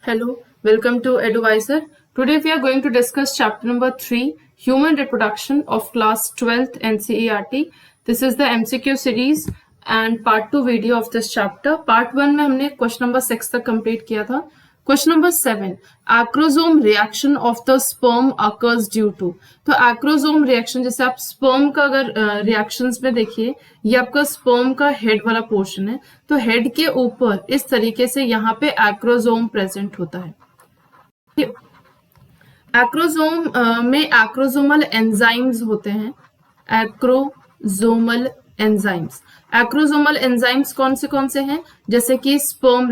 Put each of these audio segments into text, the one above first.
Hello, welcome to Eduvisor. Today we are going to discuss chapter number 3, Human Reproduction of class 12th NCERT. This is the MCQ series and part 2 video of this chapter. Part 1 में हमने question number 6 तक complete किया था. Question number 7, acrosome reaction of the sperm occurs due to. तो acrosome reaction जैसे आप sperm का अगर reactions में देखिए, ये आपका sperm का head वाला portion है, तो head के ऊपर इस तरीके से यहाँ पे acrosome present होता है. acrosome में acrosomal enzymes होते हैं. acrosomal enzymes कौन से हैं? जैसे कि sperm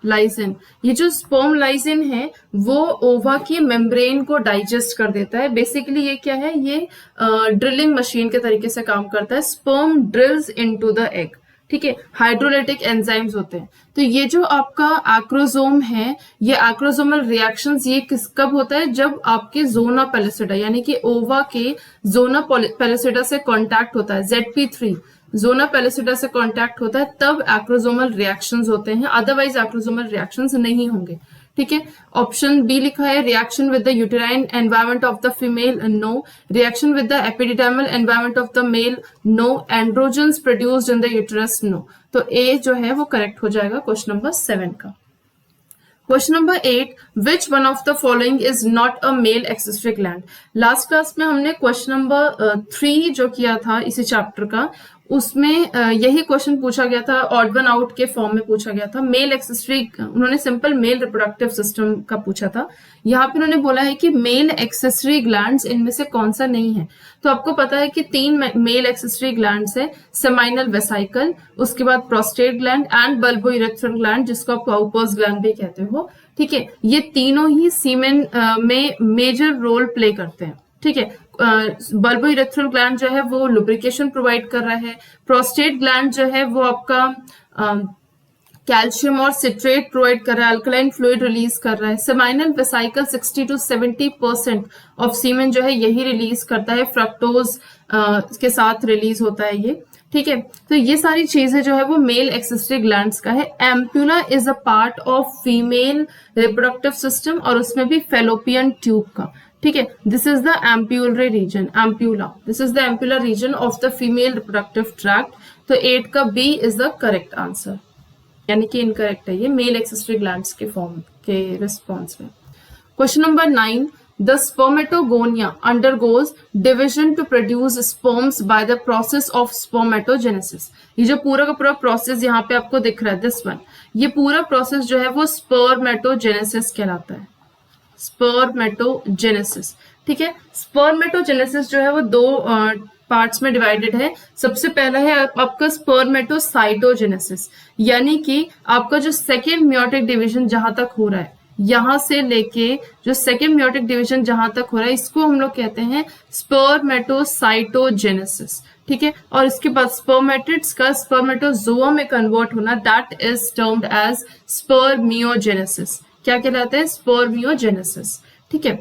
लाइसिन. ये जो स्पर्म लाइसिन है वो ओवा की मेम्ब्रेन को डाइजेस्ट कर देता है. बेसिकली ये क्या है? ये ड्रिलिंग मशीन के तरीके से काम करता है. Sperm drills into the egg. ठीक है, हाइड्रोलाइटिक एंजाइम्स होते हैं. तो ये जो आपका एक्रोसोम है, ये एक्रोसोमल रिएक्शंस ये कब होता है? जब आपके जोना पेलिसिडा यानी कि ओवा के जोना पेलिसिडा से कांटेक्ट होता है, ZP3 जोना पेलिसिडा से कांटेक्ट होता है, तब एक्रोसोमल रिएक्शंस होते हैं. अदरवाइज एक्रोसोमल रिएक्शंस नहीं होंगे. ठीक है, ऑप्शन बी लिखा है reaction with the uterine environment of the female, no. Reaction with the epididermal environment of the male, no. Androgens produced in the uterus, no. तो A जो है वो करेक्ट हो जाएगा क्वेश्चन नंबर 7 का. Question number 8, which one of the following is not a male accessory gland. Last class में हमने question number 3 जो किया था इसी चैप्टर का, उसमें यही क्वेश्चन पूछा गया था, ऑड वन आउट के फॉर्म में पूछा गया था. मेल एक्सेसरी, उन्होंने सिंपल मेल रिप्रोडक्टिव सिस्टम का पूछा था. यहाँ पे उन्होंने बोला है कि मेल एक्सेसरी ग्लैंड्स इनमें से कौन सा नहीं है. तो आपको पता है कि 3 मेल एक्सेसरी ग्लैंड्स है, सेमाइनल वेसाइकल, उसके बाद प्रोस्टेट ग्लैंड एंड बल्बोइरेथ्रल ग्लैंड, जिसको आप पाउपर्स ग्लैंड भी कहते हो. ठीक है, ये तीनों ही सीमेन में मेजर रोल प्ले करते हैं. ठीक है, बल्बोइरेथ्रल ग्लैंड जो है वो लुब्रिकेशन प्रोवाइड कर रहा है. प्रोस्टेट ग्लैंड जो है वो आपका कैल्शियम और सिट्रेट प्रोवाइड कर रहा है, अल्कलाइन फ्लूइड रिलीज कर रहा है. सेमाइनल वेसाइकल 60 to 70% ऑफ सीमेन जो है यही रिलीज करता है, फ्रक्टोज के साथ रिलीज होता है ये. ठीक है, तो ये सारी चीजें जो है वो मेल एक्सेसरी ग्लैंड्स का है. Ampulla is a part of female reproductive system और उसमें भी फेलोपियन ट्यूब का. ठीक है, this is the ampullary region, ampulla, this is the ampullar region of the female reproductive tract. तो 8 का B is the correct answer, यानी कि इनकरेक्ट है ये मेल एक्सेसरी ग्लैंड्स के फॉर्म के रिस्पॉन्स में. Question number 9, the spermatogonia undergoes division to produce sperms by the process of spermatogenesis. ये जो पूरा का पूरा प्रोसेस यहाँ पे आपको दिख रहा है, दिस वन, ये पूरा प्रोसेस जो है वो स्पर्मेटोजेनेसिस कहलाता है. स्पर्मेटोजेनेसिस. ठीक है, स्पर्मेटोजेनेसिस जो है वो 2 पार्ट्स में डिवाइडेड है. सबसे पहला है आपका स्पर्मेटोसाइटोजेनेसिस, यानी कि आपका जो सेकेंड मियोटिक डिवीजन जहां तक हो रहा है, यहां से लेके जो सेकेंड मियोटिक डिवीजन जहां तक हो रहा है, इसको हम लोग कहते हैं स्पर्मेटोसाइटोजेनेसिस. ठीक है, और इसके बाद स्पर्मेटिड्स का स्पर्मेटोजोआ में कन्वर्ट होना, that is termed as spermiogenesis. क्या कहलाता है? स्पर्मियोजेनेसिस. ठीक है,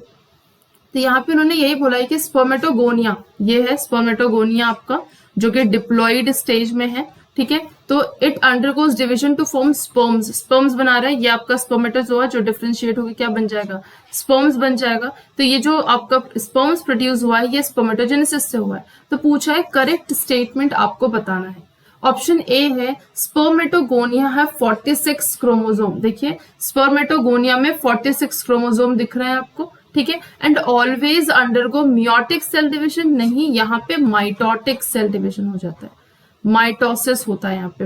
तो यहाँ पे उन्होंने यही बोला है कि स्पर्मेटोगोनिया, ये है स्पर्मेटोगोनिया आपका, जो कि डिप्लॉइड स्टेज में है. ठीक है, तो it undergoes division to form sperms बना रहा है. ये आपका स्पर्मेटोजोआ जो डिफरेंशिएट होकर क्या बन जाएगा? स्पर्म्स बन जाएगा. तो ये जो आपका स्पर्म्स प्रोड्यूस हुआ है, ये स्पर्मेटोजेनेसिस से हुआ है. तो पूछा है करेक्ट स्टेटमेंट आपको बताना है. ऑप्शन ए है स्पर्मेटोगोनिया है 46 क्रोमोसोम. देखिए स्पर्मेटोगोनिया में 46 क्रोमोसोम दिख रहे हैं आपको. ठीक है, and always undergo meiotic cell division, नहीं, यहाँ पे माइटोटिक सेल डिविजन हो जाता है, माइटोसिस होता है यहाँ पे,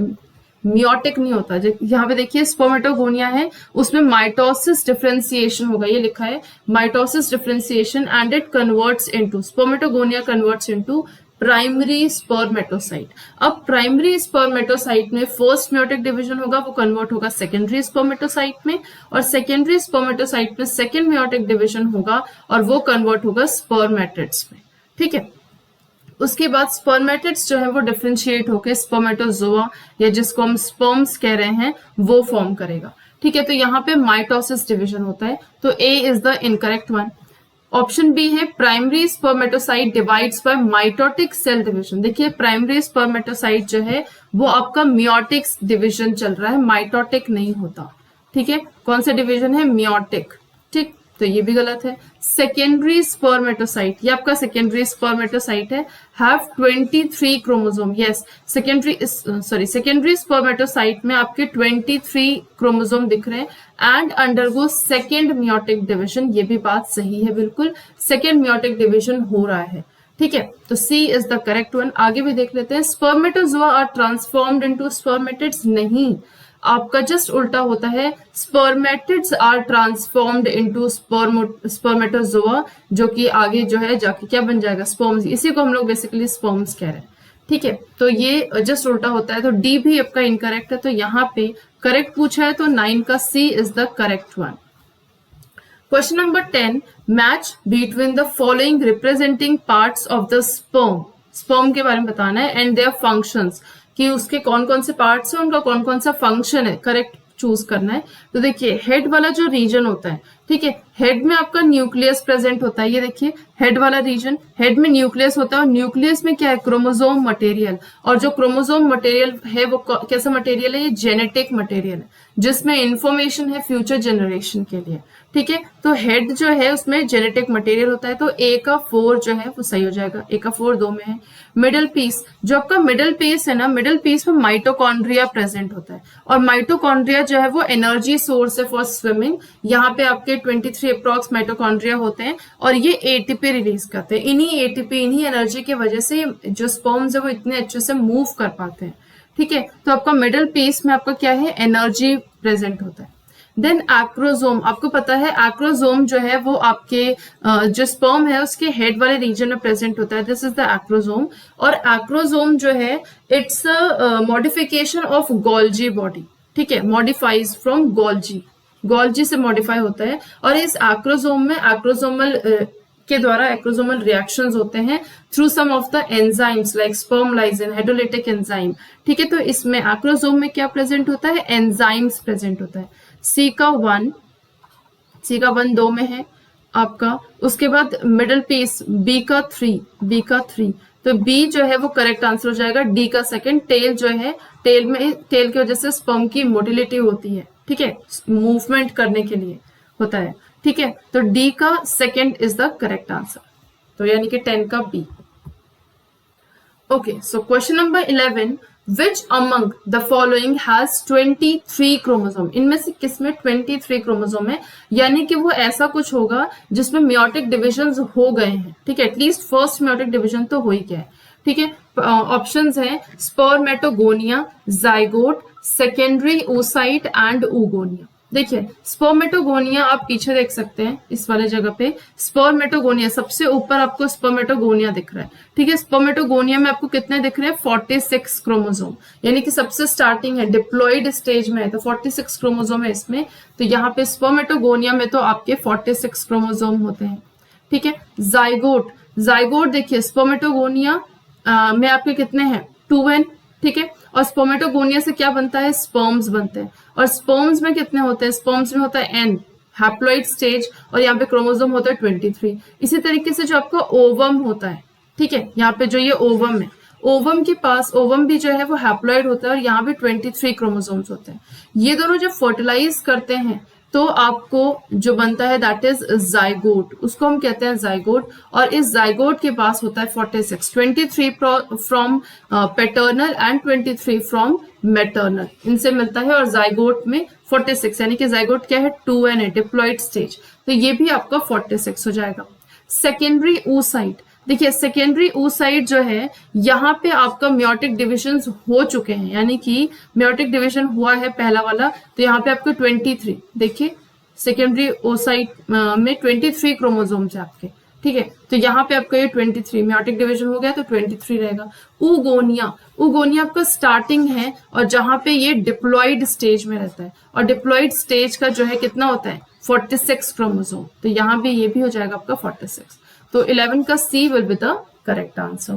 मियोटिक नहीं होता. यहाँ पे देखिए स्पर्मेटोगोनिया है, उसमें माइटोसिस डिफरेंशिएशन होगा, ये लिखा है mitosis differentiation, and it converts into, spermatogonia converts into primary spermatocyte. अब प्राइमरी स्पर्मेटोसाइट में फर्स्ट मियोटिक डिवीजन होगा, वो कन्वर्ट होगा सेकेंडरी स्पर्मेटोसाइट में, और सेकेंडरी स्पर्मेटोसाइट में सेकेंड मियोटिक डिवीजन होगा और वो कन्वर्ट होगा स्पर्मेटिड्स में. ठीक है, उसके बाद स्पर्मेटिड्स जो है वो डिफरेंशिएट होकर स्पर्मेटोजोआ, या जिसको हम स्पर्म्स कह रहे हैं, वो फॉर्म करेगा. ठीक है, तो यहाँ पे माइटोसिस डिवीजन होता है. तो A is the incorrect one. Option B है primary spermatocyte divides by mitotic cell division. देखिए प्राइमरी स्पर्मेटोसाइट जो है वो आपका मियोटिक डिवीजन चल रहा है, माइटोटिक नहीं होता. ठीक है, कौन सा डिवीजन है, मियोटिक, ठीक, तो ये भी गलत है। सेकेंडरी स्पर्मेटोसाइट, ये आपका सेकेंडरी स्पर्मेटोसाइट है, have 23 chromosome, yes, secondary spermatocyte में आपके 23 क्रोमोसोम दिख रहे हैं and undergo second meiotic division, ये भी बात सही है, बिल्कुल सेकेंड मियोटिक डिवीजन हो रहा है, ठीक है, तो C is the correct one. आगे भी देख लेते हैं, spermatozoa are transformed into spermatids, नहीं, आपका जस्ट उल्टा होता है, spermatids are transformed into spermatozoa, जो कि आगे जो है जाके क्या बन जाएगा, स्पर्म्स, इसी को हम लोग बेसिकली स्पर्म्स कह रहे हैं, ठीक है, तो ये जस्ट उल्टा होता है, तो डी भी आपका इनकरेक्ट है, तो यहाँ पे करेक्ट पूछा है तो 9 का C is the correct one. Question number 10, match between the following representing parts of the sperm, sperm के बारे में बताना है एंड देयर फंक्शंस, कि उसके कौन कौन से पार्ट्स हैं, उनका कौन कौन सा फंक्शन है, करेक्ट चूज करना है। तो देखिए हेड वाला जो रीजन होता है, ठीक है, हेड में आपका न्यूक्लियस प्रेजेंट होता है, ये देखिए हेड वाला रीजन, हेड में न्यूक्लियस होता है और न्यूक्लियस में क्या है, क्रोमोसोम मटेरियल, और जो क्रोमोसोम मटेरियल है वो कैसा मटेरियल है, ये जेनेटिक मटेरियल है, जिसमें इंफॉर्मेशन है फ्यूचर जनरेशन के लिए, ठीक है, तो हेड जो है उसमें जेनेटिक मटेरियल होता है, तो ए का 4 जो है वो सही हो जाएगा, ए का 4 2 में है। मिडल पीस, जो आपका मिडल पीस है ना, मिडल पीस में माइटोकॉन्ड्रिया प्रेजेंट होता है, और माइटोकॉन्ड्रिया जो है वो एनर्जी सोर्स है फॉर स्विमिंग, यहाँ पे आपके 23 अप्रॉक्स माइटोकॉन्ड्रिया होते हैं और ये एटीपी रिलीज करते हैं, इन्हीं एटीपी, इन्हीं एनर्जी की वजह से जो स्पर्म्स है वो इतने अच्छे से मूव कर पाते हैं, ठीक है, तो आपका मिडल पीस में आपका क्या है, एनर्जी प्रेजेंट होता है। देन एक्रोसोम, आपको पता है एक्रोसोम जो है वो आपके जो स्पर्म है उसके हेड वाले रीजन में प्रेजेंट होता है, दिस इज द एक्रोसोम, और एक्रोसोम जो है it's a modification of Golgi body, ठीक है, मॉडिफाइज फ्रॉम गोल्जी, गोल्जी से मॉडिफाई होता है, और इस एक्रोसोम में एक्रोसोमल के द्वारा एक्रोसोमल रिएक्शंस होते हैं through some of the enzymes like sperm lysin, hydrolytic enzyme, ठीक है, तो इसमें एक्रोसोम में क्या प्रेजेंट होता है, एंजाइम्स प्रेजेंट होता है। सी का 1 2 में है आपका, उसके बाद मिडल पीस बी का 3, तो बी जो है वो करेक्ट आंसर हो जाएगा। डी का 2 टेल जो है, टेल की वजह से स्पर्म की मोटिलिटी होती है, ठीक है, मूवमेंट करने के लिए होता है, ठीक है, तो डी का 2 इज द करेक्ट आंसर, तो यानी कि 10 का B. Okay, so question number 11, Which among the following has 23 chromosome, इनमें से किसमें 23 क्रोमोसोम है, यानी कि वो ऐसा कुछ होगा जिसमें मियोटिक डिविजन्स हो गए हैं, ठीक है, एटलीस्ट फर्स्ट मियोटिक डिवीजन तो हो ही गया है, ठीक है। ऑप्शंस हैं spermatogonia, zygote, secondary oocyte and oogonia। देखिए स्पर्मेटोगोनिया आप पीछे देख सकते हैं इस वाले जगह पे, स्पर्मेटोगोनिया सबसे ऊपर आपको स्पर्मेटोगोनिया दिख रहा है, ठीक है, स्पर्मेटोगोनिया में आपको कितने दिख रहे हैं, 46 क्रोमोसोम, यानी कि सबसे स्टार्टिंग है, डिप्लॉइड स्टेज में है, तो 46 क्रोमोसोम है इसमें, तो यहाँ पे स्पर्मेटोगोनिया में तो आपके 46 क्रोमोसोम होते हैं, ठीक है। जाइगोट देखिए स्पर्मेटोगोनिया में आपके कितने हैं, 2n, ठीक है, और स्पर्मेटोगोनिया से क्या बनता है, स्पर्म्स बनते हैं, और स्पर्म्स में कितने होते हैं, स्पर्म्स में होता है n, हैप्लॉइड स्टेज, और यहाँ पे क्रोमोसोम होता है 23। इसी तरीके से जो आपका ओवम होता है, ठीक है, यहाँ पे जो ये ओवम है, ओवम के पास, ओवम भी जो है वो हैप्लॉइड होता है और यहाँ पे 23 क्रोमोसोम्स होते हैं। ये दोनों जब फर्टिलाइज करते हैं तो आपको जो बनता है दैट इज जाइगोट, उसको हम कहते हैं जाइगोट, और इस जाइगोट के पास होता है 46, 23 from paternal and 23 from maternal, इनसे मिलता है, और जाइगोट में 46, यानी कि जाइगोट क्या है, 2n है, डिप्लॉइड स्टेज, तो ये भी आपका 46 हो जाएगा। सेकेंडरी oocyte, देखिए सेकेंडरी oocyte जो है यहाँ पे आपका मियोटिक डिविजन हो चुके हैं, यानी कि मियोटिक डिविजन हुआ है पहला वाला, तो यहाँ पे आपको 23, देखिए सेकेंडरी oocyte में 23 क्रोमोसोम्स है आपके, ठीक है, तो यहाँ पे आपका ये 23 मियोटिक डिविजन हो गया तो 23 रहेगा। oogonia आपका स्टार्टिंग है और जहाँ पे ये डिप्लॉइड स्टेज में रहता है, और डिप्लॉइड स्टेज का जो है कितना होता है, 46 क्रोमोसोम, तो यहाँ पे ये भी हो जाएगा आपका 46, तो 11 का C will be the correct answer.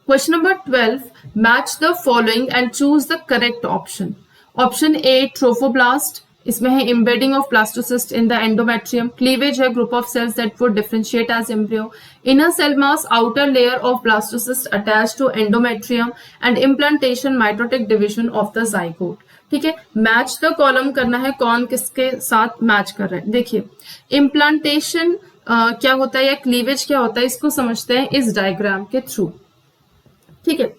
Question number 12, match the following and choose the correct option. Option A trophoblast, इसमें है embedding of blastocyst in the endometrium, cleavage है group of cells that would differentiate as embryo, inner cell mass, outer layer of blastocyst attached to endometrium and implantation mitotic division of the zygote, ठीक है, match the column करना है, कौन किसके साथ match कर रहा है। देखिए इम्प्लांटेशन क्या होता है या क्लीवेज क्या होता है, इसको समझते हैं इस डायग्राम के थ्रू। ठीक है,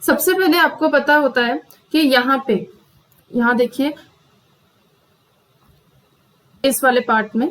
सबसे पहले आपको पता होता है कि यहाँ देखिए इस वाले पार्ट में,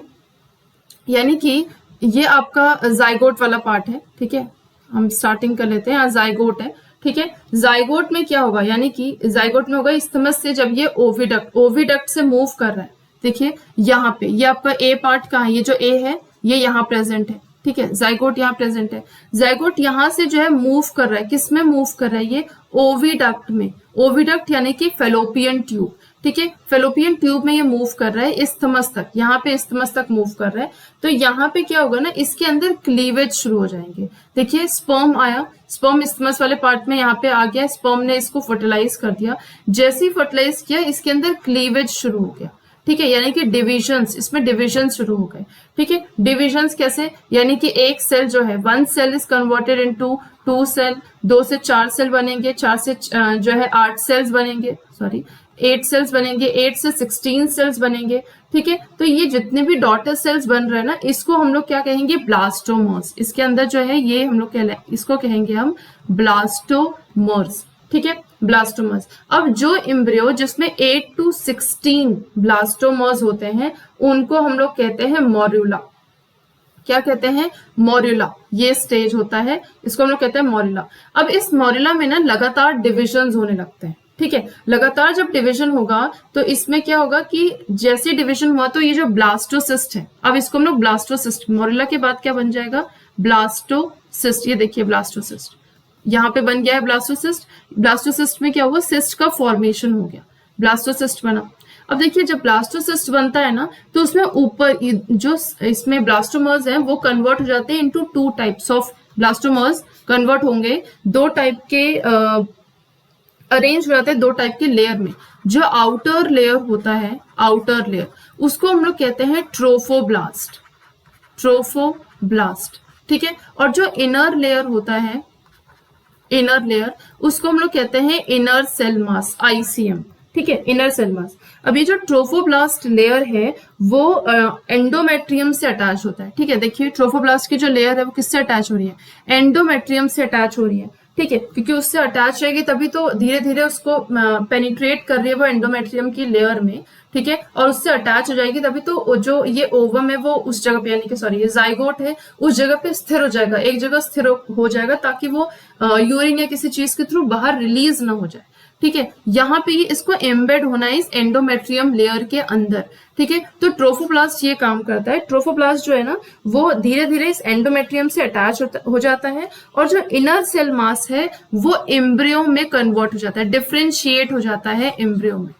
यानी कि ये आपका जाइगोट वाला पार्ट है। ठीक है, हम स्टार्टिंग कर लेते हैं, यहाँ जाइगोट है। ठीक है, जाइगोट में क्या होगा, यानी कि जाइगोट में होगा इस्थमस से जब ये ओविडक्ट से मूव कर रहा है। देखिए यहाँ पे ये आपका ए पार्ट कहाँ है, ये जो ए है ये यहाँ प्रेजेंट है। ठीक है, जाइगोट यहाँ प्रेजेंट है। जाइगोट यहाँ से जो है मूव कर रहा है, किस में मूव कर रहा है, ये ओविडक्ट में। ओविडक्ट यानी कि फेलोपियन ट्यूब। ठीक है, फेलोपियन ट्यूब में ये मूव कर रहा है इस्थमस तक, यहाँ पे इस्थमस तक मूव कर रहा है। तो यहाँ पे क्या होगा ना, इसके अंदर क्लीवेज शुरू हो जाएंगे। देखिए स्पर्म आया, स्पर्म इस्थमस वाले पार्ट में यहाँ पे आ गया, स्पर्म ने इसको फर्टिलाइज कर दिया। जैसे ही फर्टिलाइज किया इसके अंदर क्लीवेज शुरू हो गया। ठीक है, यानी कि डिविजन्स, इसमें डिविजन शुरू हो गए। ठीक है, डिविजन्स कैसे, यानी कि एक सेल जो है, 1 cell is converted into 2 cell, 2 से 4 सेल बनेंगे, 4 से जो है 8 सेल्स बनेंगे, 8 सेल्स बनेंगे, 8 से 16 सेल्स बनेंगे। ठीक है, तो ये जितने भी डॉटर सेल्स बन रहे हैं ना, इसको हम लोग क्या कहेंगे, ब्लास्टोमर्स। इसके अंदर जो है ये हम लोग इसको कहेंगे हम ब्लास्टोमर्स। ठीक है, ब्लास्टोमर्स। अब जो एम्ब्रियो जिसमें 8 to 16 ब्लास्टोमर्स होते हैं उनको हम लोग कहते हैं मॉर्यूला। क्या कहते हैं, मॉर्यूला। ये स्टेज होता है, इसको हम लोग कहते हैं मॉर्यूला। अब इस मॉर्यूला में ना लगातार डिविजन्स होने लगते हैं। ठीक है, लगातार जब डिवीजन होगा तो इसमें क्या होगा कि जैसे डिवीजन हुआ तो ये जो ब्लास्टोसिस्ट है, अब इसको हम लोग ब्लास्टोसिस्ट, मॉर्यूला के बाद क्या बन जाएगा, ब्लास्टोसिस्ट। ये देखिए ब्लास्टोसिस्ट यहाँ पे बन गया है ब्लास्टोसिस्ट। ब्लास्टोसिस्ट में क्या हुआ, सिस्ट का फॉर्मेशन हो गया, ब्लास्टोसिस्ट बना। अब देखिए जब ब्लास्टोसिस्ट बनता है ना, तो उसमें ऊपर जो इसमें ब्लास्टोमर्स हैं वो कन्वर्ट हो जाते हैं into 2 types of blastomeres. Convert होंगे 2 टाइप के, अरेंज हो जाते हैं 2 टाइप के लेयर में। जो आउटर लेयर होता है, आउटर लेयर, उसको हम लोग कहते हैं ट्रोफोब्लास्ट, ट्रोफोब्लास्ट। ठीक है, और जो इनर लेयर होता है, इनर लेयर, उसको हम लोग कहते हैं इनर सेल मास, ICM। ठीक है, इनर सेल मास। अब ये जो ट्रोफोब्लास्ट लेयर है वो एंडोमेट्रियम से अटैच होता है। ठीक है, देखिए ट्रोफोब्लास्ट की जो लेयर है वो किससे अटैच हो रही है, एंडोमेट्रियम से अटैच हो रही है। ठीक है, क्योंकि उससे अटैच रहेगी तभी तो धीरे धीरे उसको पेनिट्रेट कर रही है वो एंडोमेट्रियम की लेयर में। ठीक है, और उससे अटैच हो जाएगी तभी तो जो ये ओवम है वो उस जगह पे, यानी कि ये जाइगोट है, उस जगह पे स्थिर हो जाएगा, एक जगह स्थिर हो जाएगा ताकि वो यूरिन या किसी चीज के थ्रू बाहर रिलीज ना हो जाए। ठीक है, यहाँ पे इसको एम्बेड होना है इस एंडोमेट्रियम लेयर के अंदर। ठीक है, तो ट्रोफोब्लास्ट ये काम करता है। ट्रोफोब्लास्ट जो है ना वो धीरे धीरे इस एंडोमेट्रियम से अटैच हो जाता है, और जो इनर सेल मास है वो एम्ब्रियो में कन्वर्ट हो जाता है, डिफ्रेंशिएट हो जाता है एम्ब्रियो में।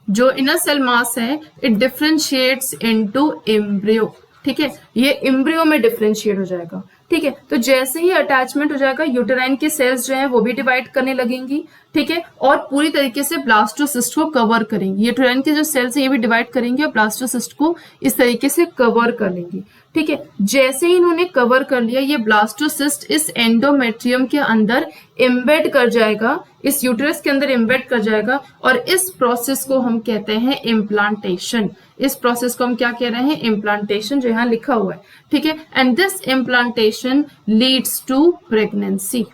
जो इनर सेल मास है इट डिफ्रेंशिएट्स इनटू एम्ब्रियो। ठीक है, ये एम्ब्रियो में डिफ्रेंशिएट हो जाएगा। ठीक है, तो जैसे ही अटैचमेंट हो जाएगा यूटेराइन की सेल्स जो है वो भी डिवाइड करने लगेंगी। ठीक है, और पूरी तरीके से ब्लास्टोसिस्ट को कवर करेंगी। यूटेराइन के जो सेल्स है ये भी डिवाइड करेंगे और ब्लास्टोसिस्ट को इस तरीके से कवर कर लेंगी। ठीक है, जैसे ही इन्होंने कवर कर लिया, ये ब्लास्टोसिस्ट इस एंडोमेट्रियम के अंदर एम्बेड कर जाएगा, इस यूटेरस के अंदर एम्बेड कर जाएगा, और इस प्रोसेस को हम कहते हैं इम्प्लांटेशन। इस प्रोसेस को हम क्या कह रहे हैं, इम्प्लांटेशन, जो यहाँ लिखा हुआ है। ठीक है, and this implantation leads to pregnancy.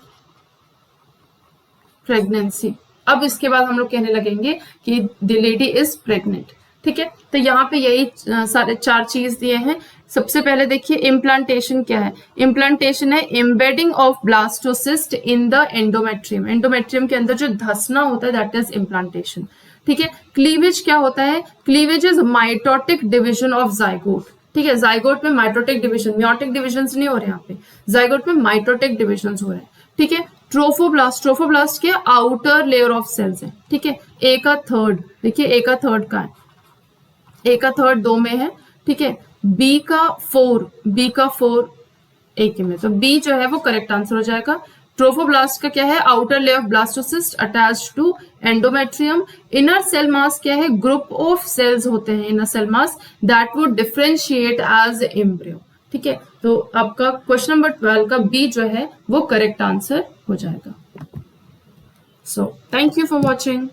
Pregnancy, अब इसके बाद हम लोग कहने लगेंगे कि द लेडी इज प्रेग्नेंट। ठीक है, तो यहाँ पे यही सारे 4 चीज दिए हैं। सबसे पहले देखिए इम्प्लांटेशन क्या है। इम्प्लांटेशन है embedding of blastocyst in the endometrium. Endometrium के अंदर जो धंसना होता है दैट इज इम्प्लांटेशन। ठीक है, क्लीवेज क्या होता है, cleavage is mitotic division of zygote. ठीक है, जाइगोट में माइटोटिक डिविजन, मियोटिक डिविजन नहीं हो रहे यहाँ पे, जाइगोट में माइटोटिक डिविजन हो रहे हैं। ठीक है, ट्रोफोब्लास्ट, ट्रोफोब्लास्ट के आउटर लेयर ऑफ सेल्स है। ठीक है, A का थर्ड, देखिए A का थर्ड का है, A का थर्ड 2 में है। ठीक है, B का 4 एक में, तो B जो है वो करेक्ट आंसर हो जाएगा। ट्रोफोब्लास्ट का क्या है, outer layer of blastocyst attached to endometrium. Inner cell mass क्या है, ग्रुप ऑफ सेल्स होते हैं inner cell mass that would differentiate as embryo. ठीक है, तो आपका क्वेश्चन नंबर 12 का B जो है वो करेक्ट आंसर हो जाएगा। So thank you for watching.